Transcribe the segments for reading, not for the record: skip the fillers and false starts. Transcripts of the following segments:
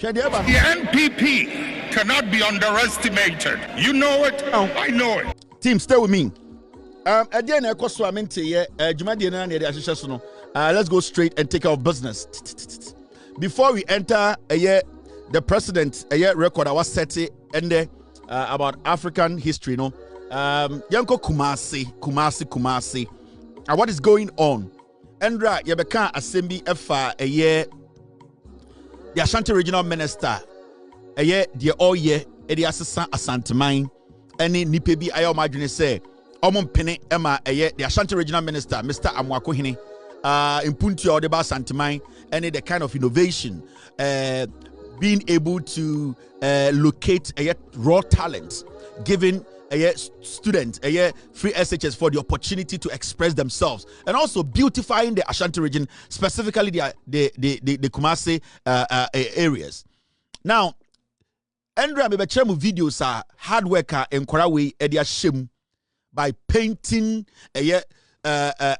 The NPP cannot be underestimated. You know it. I know it. Team, stay with me. Let's go straight and take care of business. Before we enter the president record I was setting and about African history, Yanko Kumasi. What is going on? Endra Yebeka Assembly Efa the Ashanti Regional Minister the all year the assistant Asantemine any nipebi ayo madwene say omompene ema the Ashanti Regional Minister Mr. Amwako Hine impunti or the Asantemine any the kind of innovation being able to locate raw talent, giving students free SHS for the opportunity to express themselves, and also beautifying the Ashanti region, specifically the Kumasi areas. Now, Andrea Mebechemu videos are hard worker in Korawe Edia Shim by painting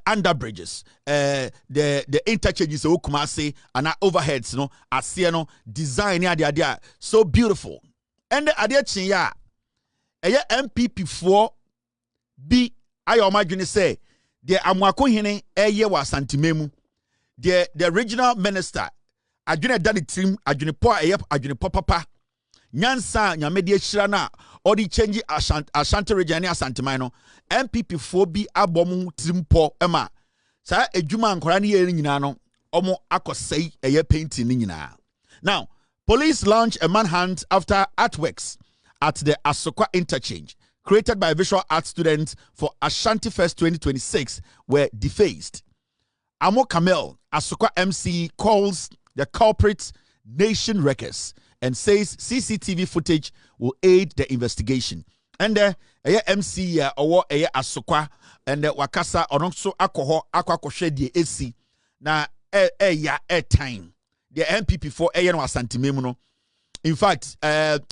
under bridges, the interchanges of Kumasi and overheads, Asiano design idea so beautiful. And the idea chinya MPP 4 B I imagine say the Amwako Hine wa Santimemu, the regional minister adwene dadi trim adwene po adwene papa nyansa nyamedie shirana or the change Ashanti region Asantemai no MPP 4B abomu trimpo ema sa edwuma ankora ne ye nyina no omo akosei painting ni nyina. Now, police launch a manhunt after artworks at the Asokwa interchange created by visual art students for AshantiFest 2026 were defaced. Amo Kamel, Asokwa MC, calls the culprits nation wreckers and says CCTV footage will aid the investigation. And MC or Asokwa and Wakasa ononso akoho akwakoshe die AC na time. The MPP for no Asantememu no. In fact, it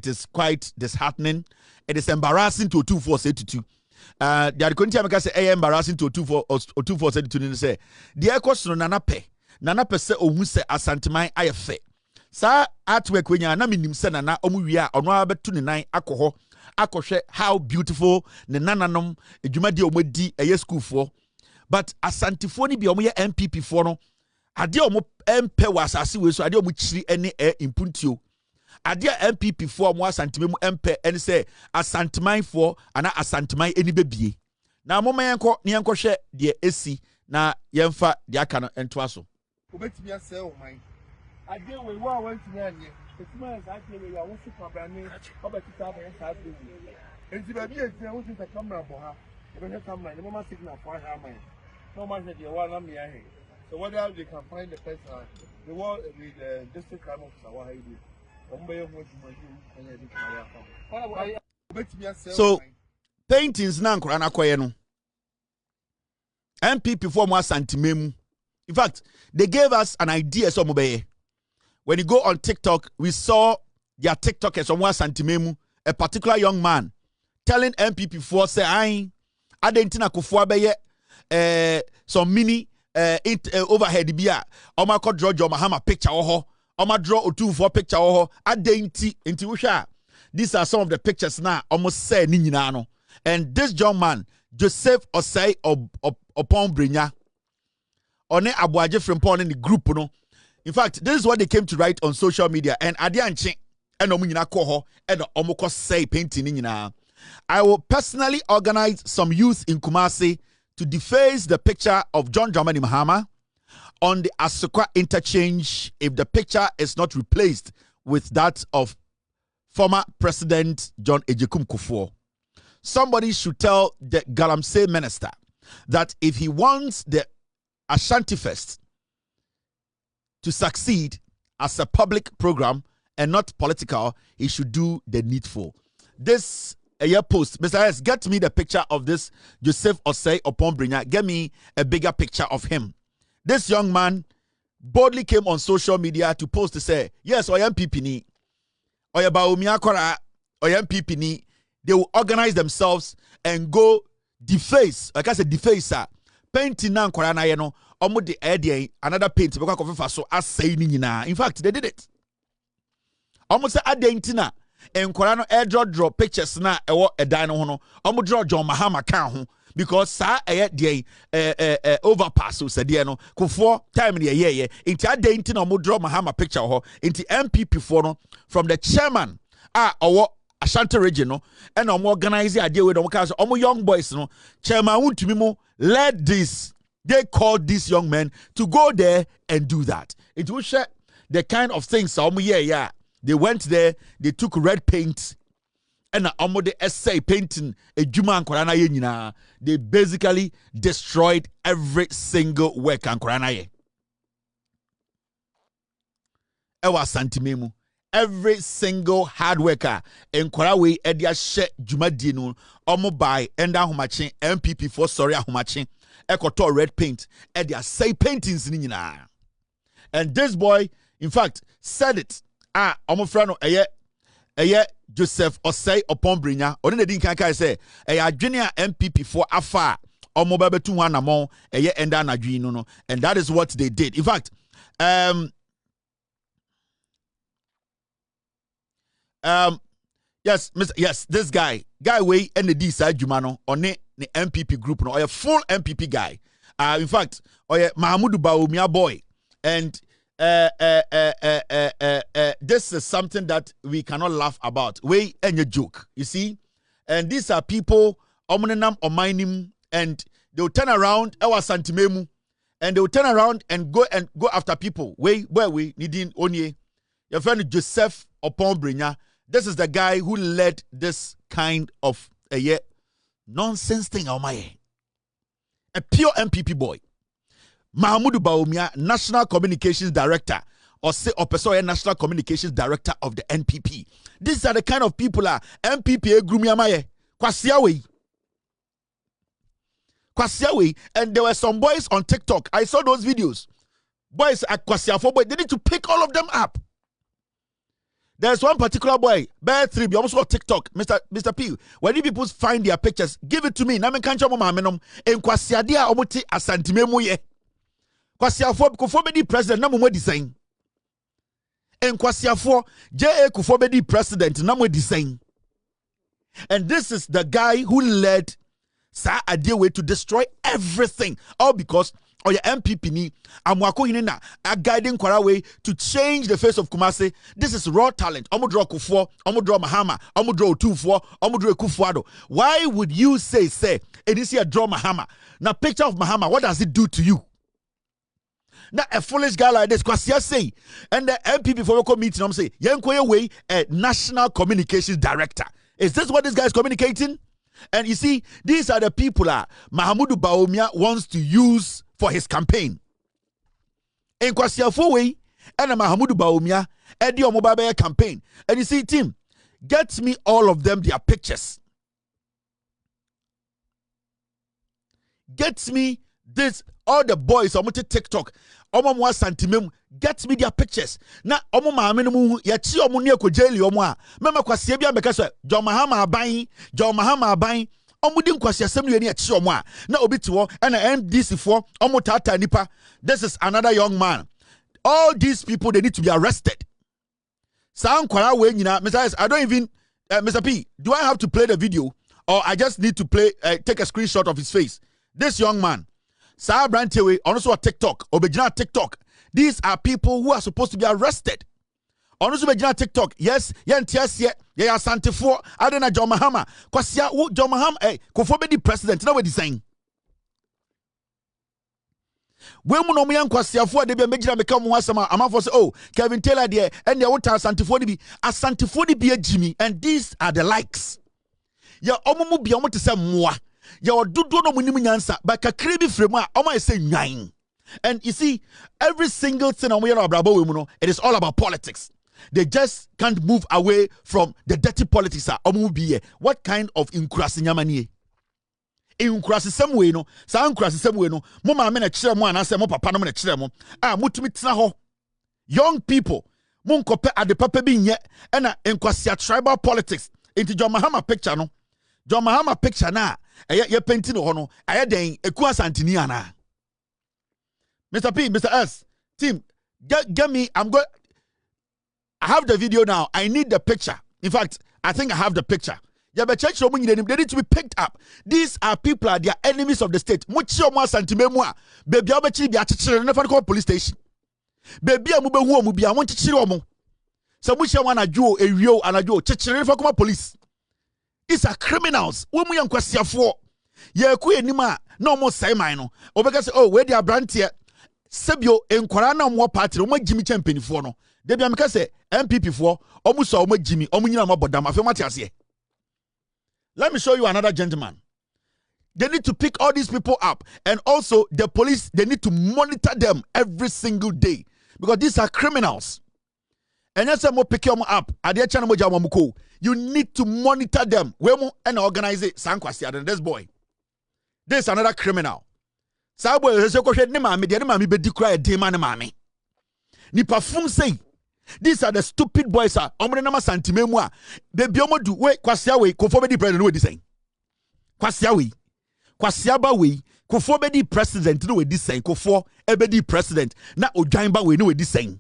is quite disheartening. It is embarrassing to 2472. The continue say embarrassing to 2472 say the echoes no nana se ohun se Asantemai ayefe. Sa artwork when na minim se nana omu wi a ono abetu ne nan akoho akohwe how beautiful ne nananom edwuma di omodi school for. But Asantifo ni bi omo ye MPP for no ade omo empe wasase we so ade omo chiri ene impuntio ade MPP for omo Asantememu empe ene say Asantemai for ana Asantemai eni bebie na moma yenko ne yenko hwe de esi na yemfa de aka no ento aso obetimi ase o man ade we wa wanti na anye etima asa ade we ya wo su kwabane obetita ba esa ade enti ba bi enti wo se camera bo ha ebe se camera ne mama signal for ha man no man se de wa na me ahe. So whether they can find the person, the world with the district crime officer, so paintings na nkora na koye no. MPP for mo Asantememu. In fact, they gave us an idea so mobeye. When you go on TikTok, we saw their TikTokers on Asantememu, a particular young man telling MPP for say I adentina kofo abeye some mini overhead bia oma ko draw your mahama picture ho oma draw otu for picture ho adenti enti wo hwa. These are some of the pictures now almost say ni nyina no. And this young man Joseph Osei upon Brenya one abuaje frimpon in the group no. In fact, this is what they came to write on social media and ade anche and omu nyina ko ho and omu ko say painting ni nyina. I will personally organize some youth in Kumasi to deface the picture of John Dramani Mahama on the Asokwa interchange if the picture is not replaced with that of former President John Ejekum Kufuor. Somebody should tell the Galamsey minister that if he wants the AshantiFest to succeed as a public program and not political, he should do the needful. This a year post, Mr. S, get me the picture of this Joseph Osei upon Brinya. Get me a bigger picture of him. This young man boldly came on social media to post to say, yes, I am PPNI. I am Baumia I am PPNI. They will organize themselves and go deface, like I said, deface, painting nan korana yeno, omo de air another paint because of so as saying in fact they did it. Almost say adentina enkwara no draw pictures na ewo edan no ho no omo draw John Mahama kan ho because sa overpass so said no kufo time ne ye inti adentina omo draw Mahama picture ho inti MPP for no from the chairman owo Ashanti region no and organize the idea with omo young boys no chairman wuntumi mo led this. They called these young men to go there and do that. It will share the kind of things they went there, they took red paint and the essay painting a juma and they basically destroyed every single work and Korana. Ewa santimemu. Every single hard worker in Korawe Edia She Juma Dinu Omo by Enda Humachin MPP for sorry Humachin Ekoto red paint Edia say paintings nina. And this boy, in fact, said it. Omo frano eye Joseph Osei upon Brinya. Only the din kanka say junior MPP for Afa Omo Bebe 2 among eye Enda Najui no. And that is what they did. In fact, yes, this guy way and the D side Jumano on the MPP group no, or a full MPP guy. In fact, or Mahmoud Baumia boy, and this is something that we cannot laugh about. Way and a joke, you see, and these are people omonenam or mining, and they will turn around. Ewa santimemu, and they will turn around and go after people. Where we needing onye your friend Joseph upon Brinya. This is the guy who led this kind of nonsense thing. A pure MPP boy. Mahmoud Baumia, National Communications Director, or say Opesoye National Communications Director of the NPP. These are the kind of people MPP Grumiamaye. Kwasiawe. And there were some boys on TikTok. I saw those videos. Boys at Kwasiafo boy, they need to pick all of them up. There's one particular boy, Bear 3, almost on TikTok, Mr. P. When you people find their pictures, give it to me. Na me kancha mo mamenom en kwasiadia omuti asantimemu ye. Kwasiafo kufobedi president na mo design. En kwasiafo JA kufobedi president na mo design. And this is the guy who led Sa Adewe to destroy everything. All because or your MPP ni amwako hinena a guiding Kwarawe to change the face of Kumasi. This is raw talent. Omudro Kufo, Omudro Mahama, Omudro Tufo, Omudro Kufuado. Why would you say it is here draw Mahama? Now picture of Mahama, what does it do to you? Now a foolish guy like this, Kwasia say, and the MPP for local meeting, I'm saying, Yankoye Way, a National Communications Director. Is this what this guy is communicating? And you see, these are the people Mahamudu Baumia wants to use for his campaign. In Kwasiafo way, and Mahamudu Baumia, Eddie Omobabe campaign. And you see, team, get me all of them their pictures. Get me this, all the boys, Omote TikTok, Omomwa Santimem, get me their pictures. Na Omo Mahamenemu, Yachi Omunia Kojeli Omwa, Mema Kwasiabia Mekasa, John Mahama Abain, Omudin Kwasia Semu ni Yachi Omwa, na Obituo, and MDC4, Omotata Nipa. This is another young man. All these people, they need to be arrested. Sound Kwara way, Mr. I don't even, Mr. P, do I have to play the video, or I just need to take a screenshot of his face? This young man. Sa Brantewe, also a TikTok, Obejina TikTok. These are people who are supposed to be arrested. Also Obejina TikTok. Yes, Asantefo, Adena John Mahama. Kwasia John Mahama, Kofobe the president. Now what he's saying. When we know me and Kwasiafo, they be Major become Wasama. Amafo say, oh, Kevin Taylor there, and they want Asantefo be Asantefo be a Jimmy, and these are the likes. Ya omumu bi omo te se moa. Ya odudu no munimi nyansa, but kakre bi fremu a omo say nwan. And you see, every single thing omo yero abrabo we mu no, it is all about politics. They just can't move away from the dirty politics. Omo bi here. What kind of inkurasi nyamanie? Inkurasi semwe no, sa inkurasi semwe no, mo ma me na kire mo anase mo papa no me na kire mo. Mutumi tena ho. Young people, mo nkope ade papa bi nye, na inkwasi tribal politics. Into John Mahama picture no. John Mahama picture na ye painting no ho no aye den eku asantini ana Mr. P, Mr. S, team, get me. I have the video now. I need the picture. In fact, I think I have the picture. They need to be picked up. These are people, they are enemies of the state. Baby, I'm police station. Baby, I'm I want to chill. So much one a Joe, a Rio, and a Joe, for police. These are criminals. When we are question for Nima, no more say mine. Because where they are brand here. Sebio enkwara mo party o Jimmy champion for no de bia me say MPP for almost so Jimmy omunyina mo bodam afemati ase. Let me show you another gentleman. They need to pick all these people up, and also the police, they need to monitor them every single day because these are criminals. And yes, mo pick them up. You need to monitor them. We mo and organize it. Sankwasi and this boy. This is another criminal. Sabo yese ko hwede ne maame de ne maame bedi kura e den ma ne maame ni perfume say these are the stupid boys are omre na masantime mu a baby omodu we kwasia we kofo be di president we di sen kwasia ba we kofo be di president no we di sen kofo e be di president na odwan ba we no we di sen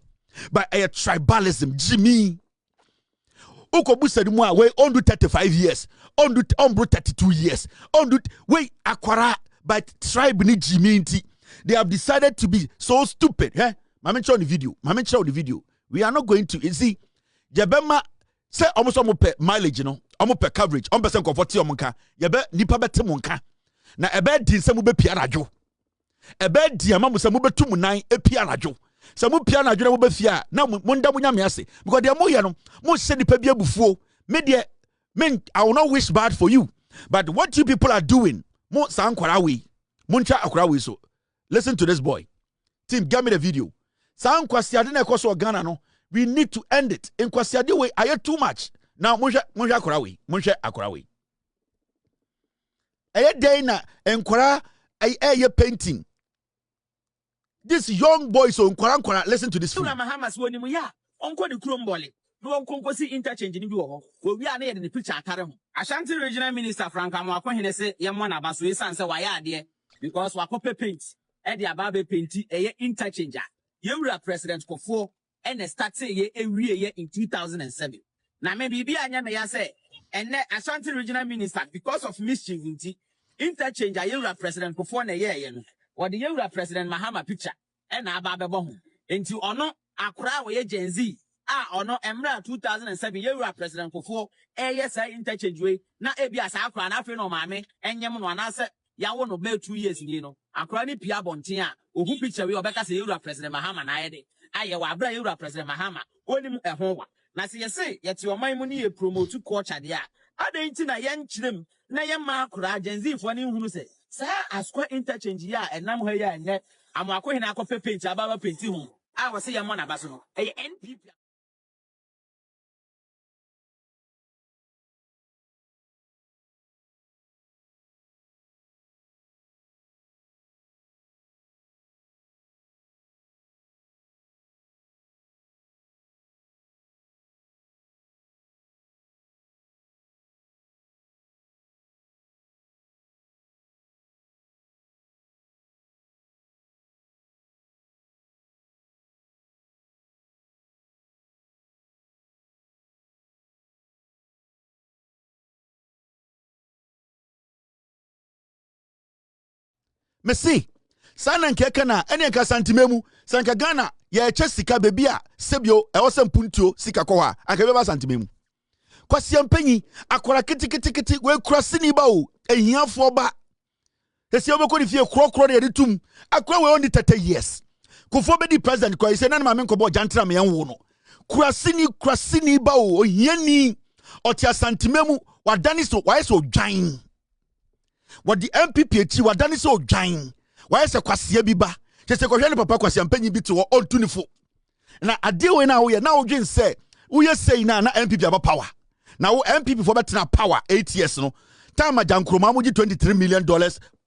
but a tribalism Jimmy ukobu said mu a we ondu 35 years ondu 32 years ondu we akwara. But tribe ni Jimmy, they have decided to be so stupid. Eh? Mama show the video. We are not going to. You see, Jabema say almost mileage, you know, almost per coverage. 1% comfortable monka. Yabe nipa bete monka. Na ebe di se mube pianajo. Ebe di amamu se mube tumunai e pianajo. Se mu pianajo na mube fia. Na munda munya miase. Because they are more yano. Mo se nipa biya bufuo. I will not wish bad for you. But what you people are doing. So listen to this boy. Team, give me the video. We need to end it. In Kwasiade way, I hear too much. Now, Munja Akorawe. I day na enkwara I painting. This young boy so enkwara listen to this film. No Konkosi interchange ni bi wo ho we are na the picture atare ho Ashanti regional minister Franka mo akohene se yemmo na baso esan se wa ya ade because wa kope paint e de ababe painti eye interchange yewura president Kofo and start say ye ewie ye in 2007 na me bibia anya me ya say enne Ashanti regional minister because of mischief interchange yewura president Kofo na ye no what the yewura president Mahama picture e na ababe bo ho enti ono akora wo ye Gen Z ono emra 2007 yewura president Kofo say interchange way na ebia sa akra na afi no maame enyem no anase yawo no be 2 years ni no akra ni pia bonten a ohu picture we obeka say yewura president Mahama na ayede aye wa abra yewura president Mahama onim ehon wa na se yese yete oman mu ni ye promote culture de a adenti na ye nkyirem na ye ma akra Gen Z fo ni hunu se sa Asokwa interchange ya enam ho ya enne amakohina akofe paint ababa paint hu a wo se ye mo na baso no eye NPP. Messi, Sana Nkekana, any Casantimemu, Sanka Ghana, ye chesika bebia, Sebio, e wasem punto, Sikakoa, Akabeba Santimemu. Kwasiam penny, Akwara kiti, we crossini bow, a year for ba. The Siobako if you croak the tomb, Akwa we only 30 years. Kufobe the president, kwa isena mamenko bo jantra me wono. Krasini bow, yeni, or tia Santimemu, what done is so why so giant. What the MPP what done is so giant. Why is a Kwasia biba? Just a question papa Kwasiam penny bit to all 24. Now I deal with now we are now again say we are saying now MPP about power. Now MPP for better power 8 years no. Time Jan Kromamuji $23 million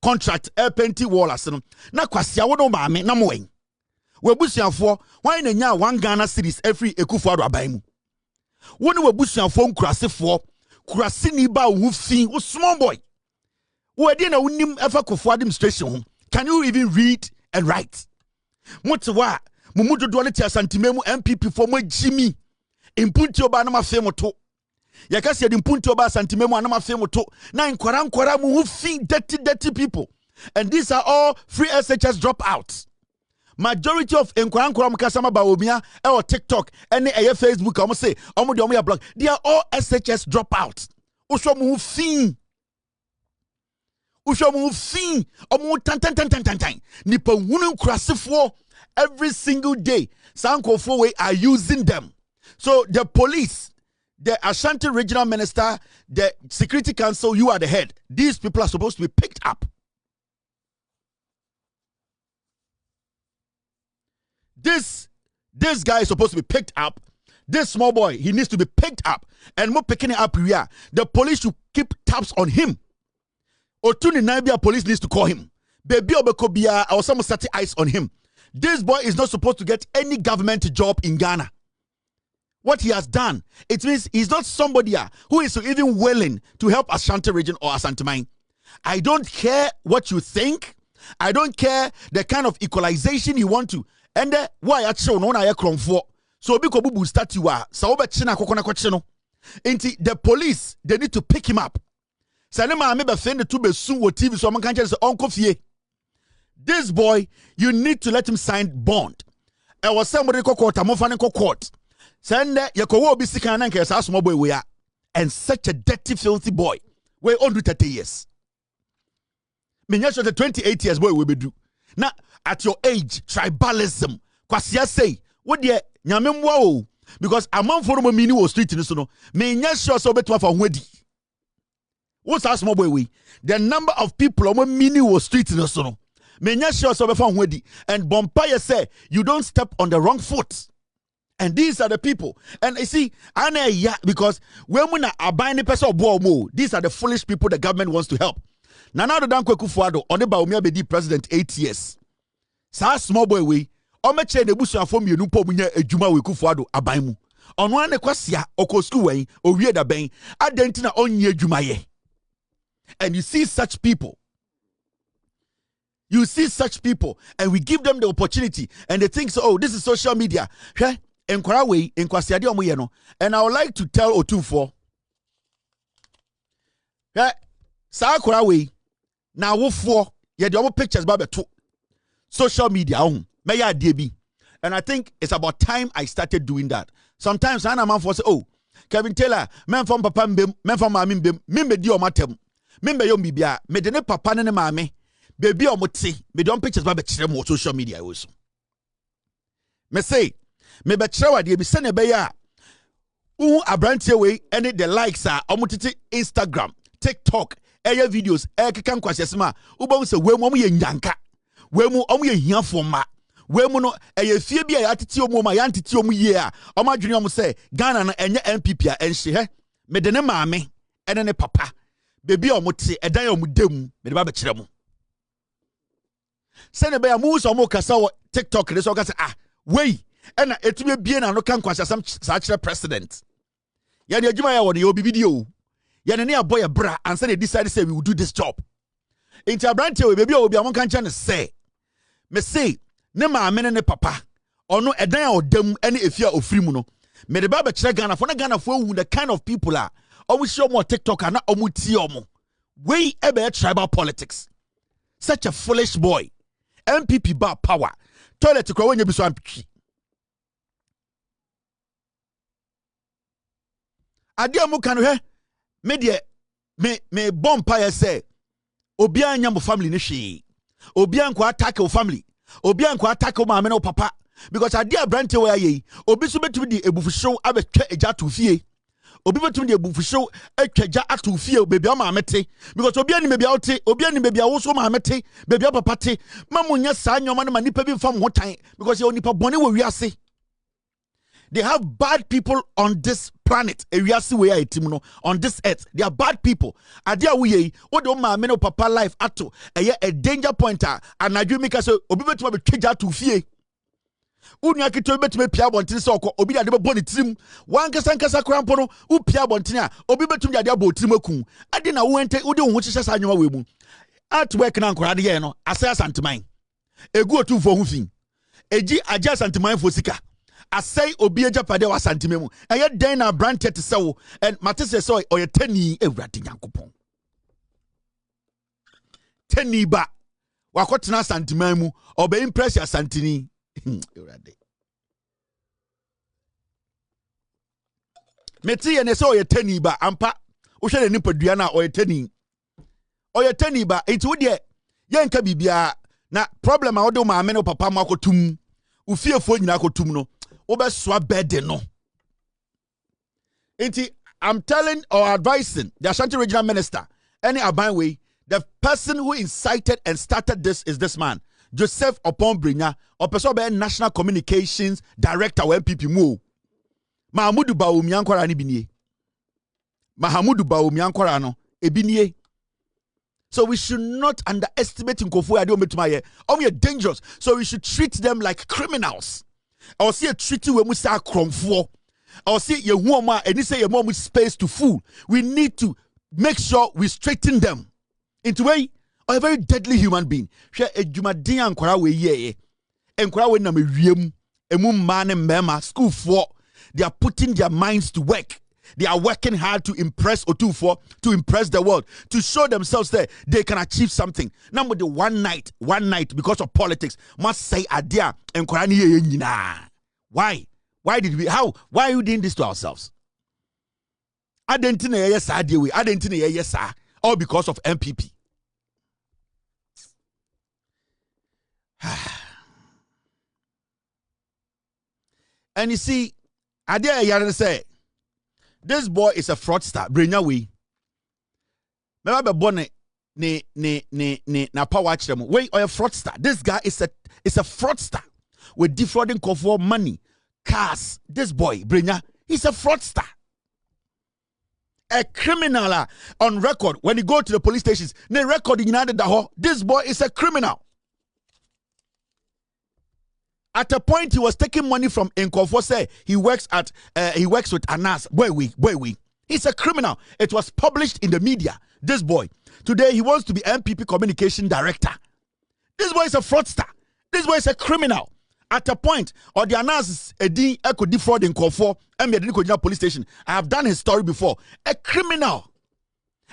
contract penti wall as no. Na Kwasia wono maame na moen. We busian for why na one Ghana series every Ekufu Adwabaimu. Woni we busian for nkurase for kurase ni ba wo fin wo small boy. Wo dey na wonim efa Kufu administration. Can you even read and write? Motewa, Mumudu Duality Santimemu MPP for my Jimmy. Impunti oba na mafe moto. Yakasi yadi impunti oba santimemu na mafe moto. Na inkwara mu fin dirty people. And these are all free SHS dropouts. Majority of inkwara mkasama ba omia or TikTok any Facebook omo say omo de omo ya blog. They are all SHS dropouts. Usho mu fin. Omo tan. Nipa wunu krasifo every single day. Sankofo we are using them. So the police, the Ashanti Regional Minister, the Security Council, you are the head. These people are supposed to be picked up. This guy is supposed to be picked up. This small boy, he needs to be picked up. And more picking it up here. The police should keep tabs on him. Otuni Naibia police needs to call him. Baby Obekobia or someone set eyes on him. This boy is not supposed to get any government job in Ghana. What he has done, it means he's not somebody who is even willing to help Ashanti region or Ashanti mine. I don't care what you think. I don't care the kind of equalization you want to. And why I show no na for. So biko bubu statue sa obechina kokona kochino. Inti the police, they need to pick him up. Sanema amebe fende to be soon wo TV so man kan say uncle fie. This boy, you need to let him sign bond. I was somebody court, amofane court. Send yakowo bi sika na nke sa small boy we are, and such a dirty filthy boy. We only 30 years. Menya sure the 28 years boy we be do. Now at your age, tribalism. Kwasia say, what the nyame mwa o, because among for mo mini wo street ni so no. Menya sure so betwa for wedi. What's that small boy we? The number of people on mini wo street ni so no. Menya sure so betwa wedi. And Bompire say, you don't step on the wrong foot. And these are the people. And you see, because when we are buying a person of these are the foolish people the government wants to help. Nana Dan Kwekufuado, on the Baumia Bedi president 8 years. Sa small boy we, Omeche de Busu and Fomu Nupo Munya Ejuma we Kufuado, Abaimu. On one Equasia, Oko school way, or Rieda Bain, Adentina on ye Jumaye. And you see such people. You see such people, and we give them the opportunity, and they think so, oh, this is social media. Okay? And I would like to tell Otufo, now what for? Yeah, the pictures about the social media and I think it's about time I started doing that. Sometimes I man for say, oh, Kevin Taylor, man from papa mbem, man from mami mbem, me di o matem, me yom bibia, me de ne papa ne mami, baby o moti, me don pictures about the social media also. Me say. Me betrewa de bi sene be ya abrantie we any the likes are omutiti Instagram, TikTok, eye videos keka nkwasesema ubon se we mu ye nyanka we mu omu ye hiafo ma we mu no eye fie bia ya tete omu ma ya ntete omu ye a omadwene omu se Ghana na enye MPP a enhye he me de ne maame ene ne papa bebi omuti edan omu dem me de ba bekere mu sene be ya mu so omu kasa wo TikTok ne so kasa we and etumi bie na no kan kwasha sam sa president ya de adwuma ya wo de obi video ya ne aboy bra and say they decided say we will do this job into abrante we baby obi amon kan cha say me say ne maame ne papa ono edan a odam ene efia ofiri mu no me de ba be kire Ghana fo wu the kind of people are always show more TikTok na omu ti omu we ebe tribal politics. Such a foolish boy. MPP bar power toilet kwa wenye biso ampi adia mu kanu he me de me bompa ye say obi anya mo family ne hwe obi anko attack o family obi anko attack o maame no papa because adia brante we aye obi so betumi di ebufushow abetwa eja to fie obi betumi di ebufushow atwaja ato fie bebi o maame te because obi ani bebi ote obi ani bebi awo so maame te bebi o papa te mamunya sa nyoma ne manipa bi mfam hotan because ye onipa bone we wiase. They have bad people on this planet. On this earth, they are bad people. Adia we what do ma meno papa life ato a danger pointer and I do make us obi betu be twaja to fie. Unu akito betu me pia bontini so obi ade boni trim wan kasa krampo no u pia bontini a obi betu ade abo trim akun ade na wo ente ode wo hyehyɛ sa anwoma we mu at work na nkora de ye no asaya santeman egu otu fo hu fin eji aja santiman fosika asay obi ejapade wa santimemu eye den na branche te sewo and matese so oye tani ewrade nyankopon tani ba wakotena santiman mu obe impress ya santini ewrade meti ye ne so oye tani ba ampa wo hwe ne nipadua na oye tani ba enti wo de ye nka bibia na problem a wo de maame no papa ma akotum ufiefo nyina akotum no obeswa bed no. I'm telling or advising the Ashanti Regional Minister, any Abanwe, the person who incited and started this is this man, Joseph Opombrinya, or person National Communications Director of MPP Mu. Mahamudu Bawumyankwara ni binie. Mahamudu Bawumyankwara no ebinie. So we should not underestimate Nkofu Adeometumaye. They're dangerous. So we should treat them like criminals. Or see a treaty when we start cromfo. Or see your woman and you say your mom with space to fool. We need to make sure we straighten them into a very deadly human being. Share a Jumadin and Korawe ye and Korawe Namirium, a man and mema, school for. They are putting their minds to work. They are working hard to impress Otufo, to impress the world, to show themselves that they can achieve something. Now, with the one night, because of politics, must say adia and Korani. Why? Why did we? How? Why are you doing this to ourselves? I didn't know yes, I did. I didn't know yes, sir. All because of MPP. And you see, I dare say. This boy is a fraudster. Brenya we. Remember bonnet na power them. Wait, or a fraudster. This guy is a fraudster with defrauding for money, cars. This boy, Brenya, he's a fraudster. A criminal on record. When you go to the police stations, they record in United Daho. This boy is a criminal. At a point, he was taking money from Nkofo. Say he works with Anas. Boy, we. He's a criminal. It was published in the media. This boy. Today, he wants to be MPP communication director. This boy is a fraudster. This boy is a criminal. At a point, or the Anas Edi Eko defraud Nkofo. Police station. I have done his story before. A criminal.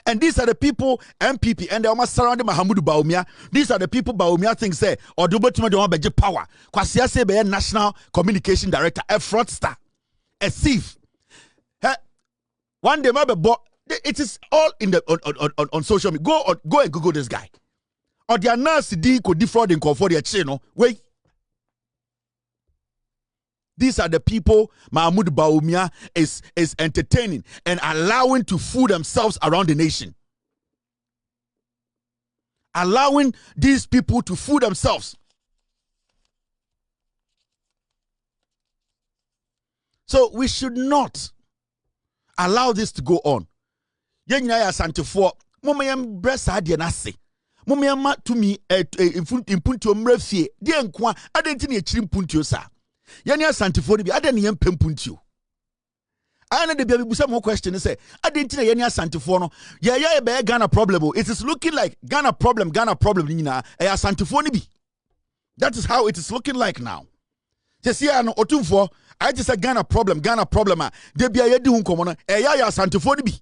And these are the people, MPP, and they almost surrounding Mahamudu Bawumia. These are the people Bawumia thinks say, or do but want to power. Kwasia say be national communication director, a fraudster, a thief. One day, it is all in the on social media. Go and Google this guy. Or the nurse D could defraud in for their channel. Wait. These are the people Mahmoud Bawumia is entertaining and allowing to fool themselves around the nation. Allowing these people to fool themselves. So we should not allow this to go on. Yenyaya Santifo, Momayam Bressa Dianase. Momayama to me impunto mrefie. Dear Nkwa, I didn't need a chimpuntio, sir. Yanya Santifo bi ada ne yam pempuntio ana de bia busa mo question say adenti na yanya Santifo no ya be Ghana problem. It is looking like Ghana problem nyina e Santifo ni bi. That is how it is looking like now. Just here no otumfo I just say Ghana problem de bia ye di hu nkomo no e ya Santifo ni bi.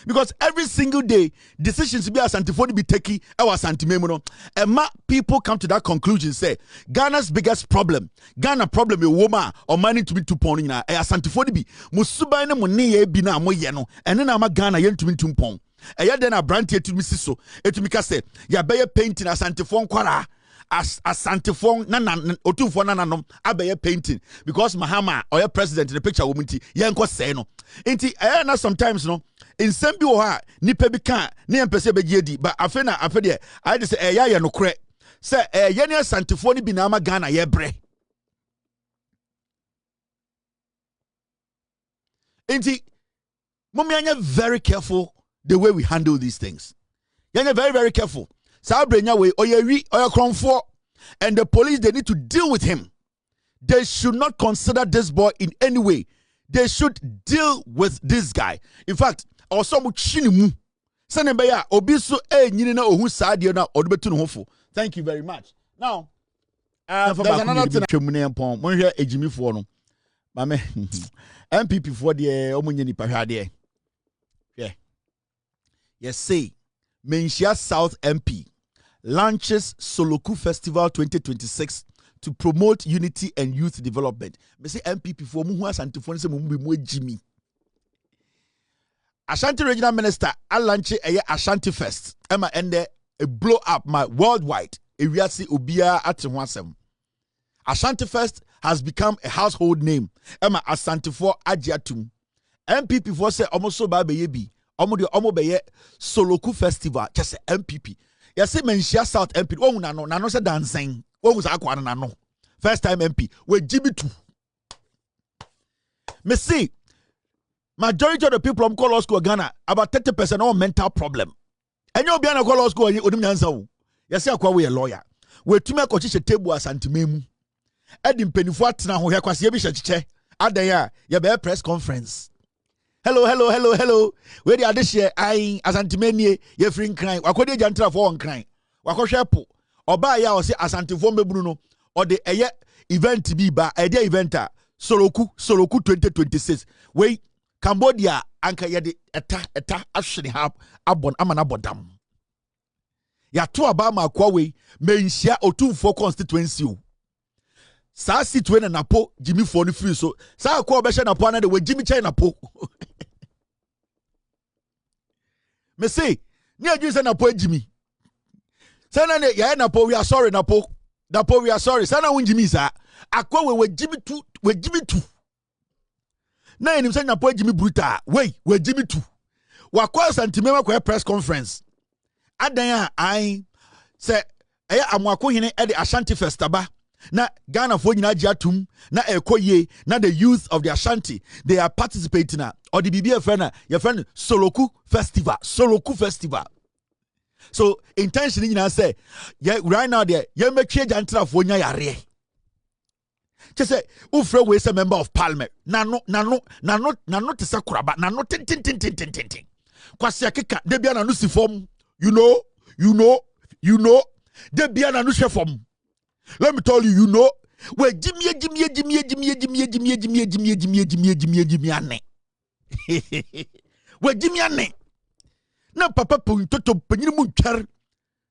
Because every single day, decisions be as antiphone be taking our santimemo. And people come to that conclusion. Say Ghana's biggest problem, Ghana problem a woman or money to be 2 pound na as antiphone be musuba na money be na moyeno and then I'm Ghana yen to be 2 pound. A ya then a brand here to me so it to me say ya be painting as antiphone kwara. As Santifong nana otufo nana nom abeye painting because Mahama or your president in the picture womanti yenko say no enti na sometimes no in some bi wo ha nipa bi kan ne empese be giedi but afena afede I just say ya no kre say ye ne Santifo ni bi na ma Ghana ye bre enti mommy anya very careful the way we handle these things. You're very, very careful. Sabrina way oyewi oyakronfo, and the police, they need to deal with him. They should not consider this boy in any way. They should deal with this guy. In fact, also muchinimu. Sanebeya obiso nyini na ohun saade na odbetu no hofo. Thank you very much. Now, There's another thing. Monhwe ejimi fo no. Mame MPP for the omunye nipa hwade. Yeah. Yes, say Menchia South MP launches Soloku Festival 2026 to promote unity and youth development. Me say MPP for mu hu asantifo se mu bi mu ejimi. Ashanti Regional Minister Alanche AshantiFest. Emma ende a blow up my worldwide. Ewiase obia ate ho asem. AshantiFest has become a household name. Emma Asantifo Agiatum. MPP for say almost ba be bi. Omo de omo be Soloku Festival. Just MPP. You say Menchia South MP. Oh nano say dancing. Oh sa akwa nano. First time MP. We GB2. Me see majority of the people from law school Ghana, about 30% all mental problem. And you'll be an law school and you wouldn't answer. Yes, we a lawyer. We to make a table as antimemu. Edim Pennyfort now, who has Yabish. Adaya, your bear press conference. Hello. Where the other share, I as antimany, your friend crying. What could you jantra for on crying? What could shapo? Or buy ya or say as antiforme Bruno or the event to be by a day eventer. Soloku 2026. Wait. Cambodia anka yede eta ahwene ha abon amana bodam ya to aba ma kwawe menhia otumfo constituency o sa sitwe na napo Jimmy for no free so sa akwa obehye napo na de we Jimmy chai napo me say ni aju se napo Jimmy sana ne ya napo we are sorry napo we are sorry sana won Jimmy sa akwa we Jimmy two na enim sanya po Jimmy bruta we Jimmy 2 wakwa santimema kwa press conference adan ai se amwako hene e de AshantiFest aba na Ghana fo nyina agiatum na ekoye na the youth of the Ashanti they are participating na or the BBF friend your friend Soloku Festival so intention nyina say right now there you make change antra fo nya yare. Just say, Ufre we is a member of Parliament. Nano, te sakuraba, nano, tin. Kwasi akika, debian anusi form. You know. Debian anushe form. Let me tell you, we Jimmy ane. We Jimmy ane. Na papa puntoto penyini munchar.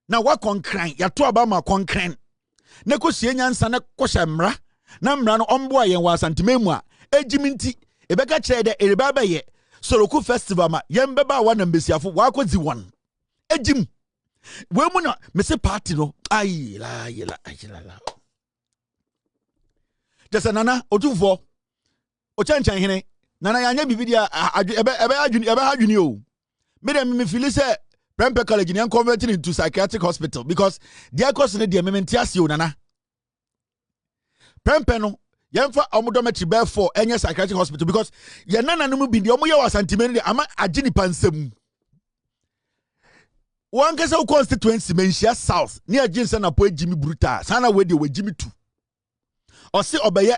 Na wa konkran, ya tu abama konkran. Neko sienyansa na kwasha mra. Na mra no omboa yen wa santimemu a ejiminti ebeka kire de erebaba ye Soloku Festival ma yen beba wa na mbesiafo wa akozi won ejim we mu na me se party no ayila just nana otufo o chanchan hene nana yanya bibidia ebe adwuni o me dem me feel say Prempeh College ni converted into psychiatric hospital because their course ne de mementiase o nana Prempeh no yemfa omodometry bear for any psychiatric hospital because ye nana no mu bi de omoye wasantimeni ama agini pansem one kesa constituency Menchia South ni agin na po Jimmy bruta sana we de we Jimmy 2 o se obeye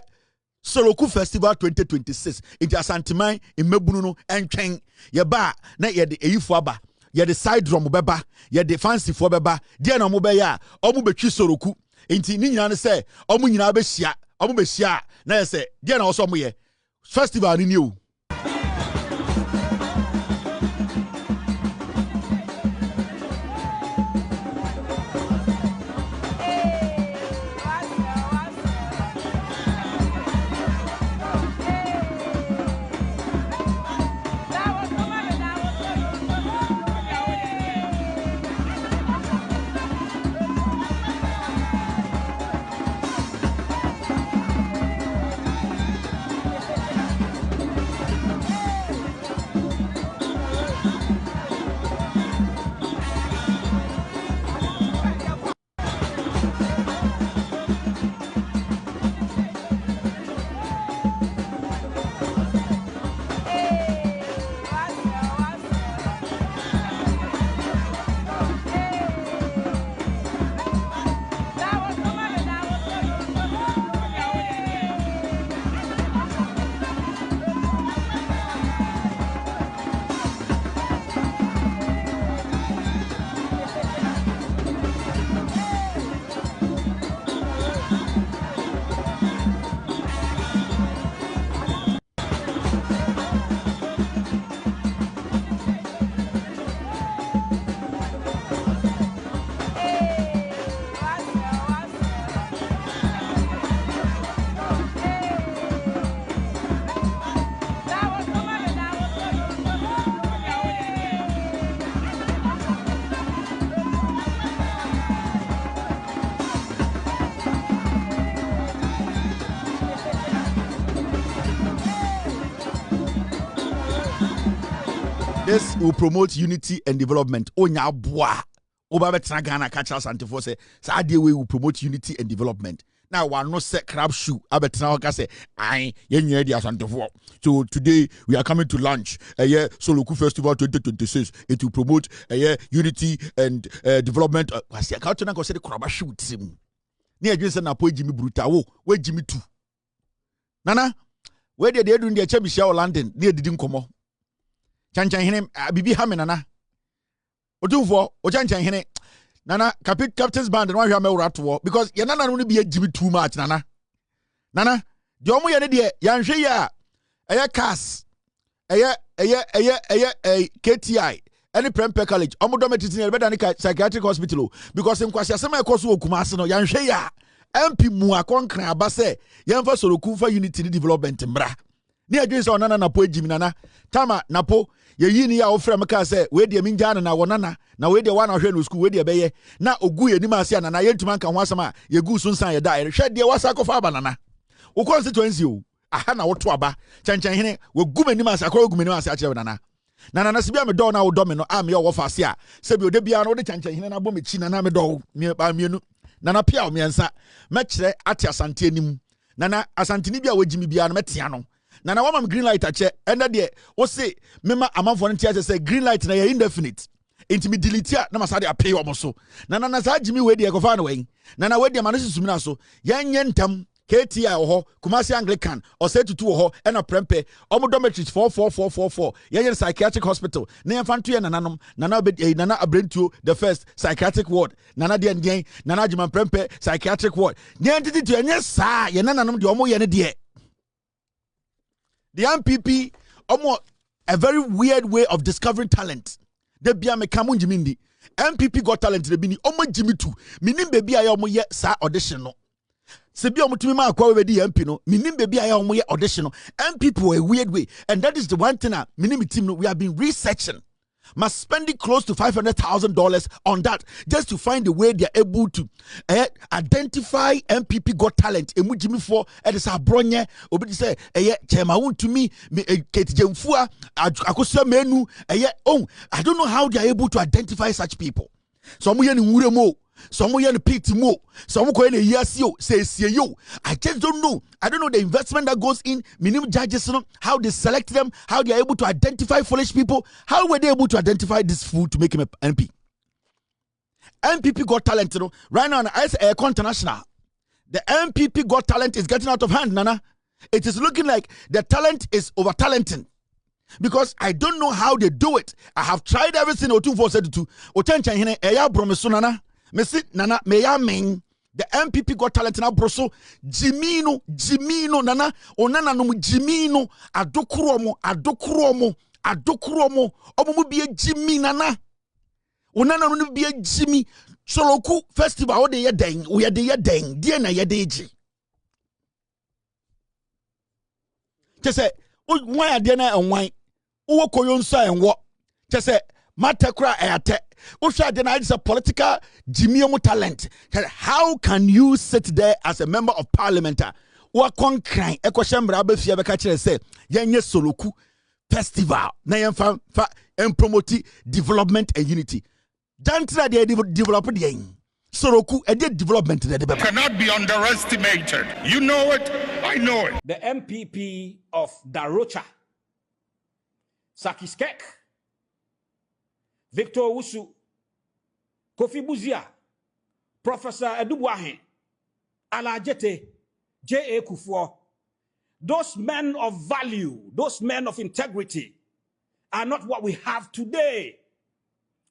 Soloku Festival 2026 into asantiman imebunu no entwen ye ba na ye de eyifo aba ye de side drum beba ye de fancy fo beba de na omo be ya omo betwi Soloku enti ni nyina ne se omo nyina be hia na ye se de na oso omo ye festival ni o This will promote unity and development. Onya boa. Oba betra Ghana catch Ashantifo say Saturday we will promote unity and development. Now one no set crab shoe. Abetra Oka say I yenye di Ashantifo. So today we are coming to launch a year Soloku Festival 2026. It will promote a year unity and development. Wasi akauto na ko say the crab shoe tim. Ni adwin say na po Jimmy Bruta wo we Jimmy 2. Nana where they do the Chemisia London near the Dinkomo. Chanchan him bibi hame nana. Otumfo o chanchan hene. Nana captain's band and why you are at war because you nana only be a Jimmy too much nana. Nana the omo ye de yanhwe ya eye cars eye KTI any Prempeh College omo dormitory near better than psychiatric hospital because in kwasi asema e koso Kumasi no yanhwe ya MP mu akonkran abase yemfa Soloku fa unity development mbra. Ni adwin se onana na po Jimmy nana tama na po ye yini ya ofra meka se we de minja na wonana na we de wana hwe no school we de beye na ogu ye nima ase na yentuma nka ho asama ye gu so nsan ye da hwe de wasa kofa banana wo constituency o aha na woto aba chanchan hene we gu manim ase akwa gu manim ase a kire nana nana sibia me do na wo do me no am ye wo fa ase a se bi odebia na wo de chanchan hene na bo me chi nana me do me ba mienu nana pia o miensa me kire ate asante anim nana asante ni bia wagimi bia no metia no Nana wama green light ache enda de o se mema amanfo ntia say green light na ye indefinite intimi delete na masade apay omo so nana sa Jimmy we de ekofa na we nana we de ma no susumina so yenye ntam KTI ho Kumasi Anglican or say to 2 ho and a Prempeh omo dormitories 44444 yenye psychiatric hospital na yemfanto ye nananom nana nana abrentuo the first psychiatric ward nana de ndien nana Jima Prempeh psychiatric ward ne entity to yenye sa ye nananom de omo ye ne de. The MPP, a very weird way of discovering talent. They be a mekamun jimindi. MPP got talent. They be omo Jimmy too. Minim baby I omo ye sa audition no. Sebi omo tumi ma akwa we di MP no. Minim baby I omo ye audition no. MPP a weird way, and that is the one thing that minim team no we have been researching. Must spending close to $500,000 on that just to find the way they are able to identify MPP got talent. Emu Jimmy for is a bronye. Obi say chema won to me Kate Jemfua akosia menu oh I don't know how they are able to identify such people. Some yen wuremo. Some yen pit mo. Some ko yen yasio say yo. I just don't know. I don't know the investment that goes in. Minimum judges, how they select them, how they are able to identify foolish people. How were they able to identify this fool to make him an MP? MPP got talent, right now. As a international, the MPP got talent is getting out of hand, Nana. It is looking like the talent is over talenting. Because I don't know how they do it. I have tried everything. O247 Otenchan hine eya bromeso nana. Mesi nana meya men. The MPP got talent na broso. Jimino nana. Onana no Jimino adokromo. Omo biye Jimmy nana. Onana no biye Jimmy. Soloku festival o de ye den. O ye de ye den. Die na ye deji. Tese why are there na why? Uwo koyonsa and what? Just say matekra ate. Usha dena is a political jimiomo talent. How can you sit there as a member of parliament? Wa konkran ekoshembra abefia beka kire say yenye Soloku festival na yemfa fa promote development and unity. Dantra they develop the Soloku and development cannot be underestimated. You know it, I know it. The MPP of Darocha, Sakiskek, Victor Wusu, Kofi Buzia, Professor Edubuahe, Alajete, J.A. Kufuor, those men of value, those men of integrity are not what we have today.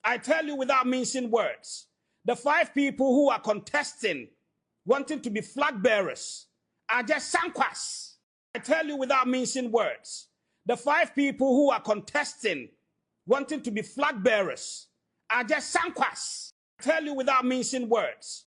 I tell you without mincing words, the 5 people who are contesting, wanting to be flag bearers, are just sankwas. I tell you without mincing words, the 5 people who are contesting, wanting to be flag bearers, are just sankwas. I tell you without mincing words,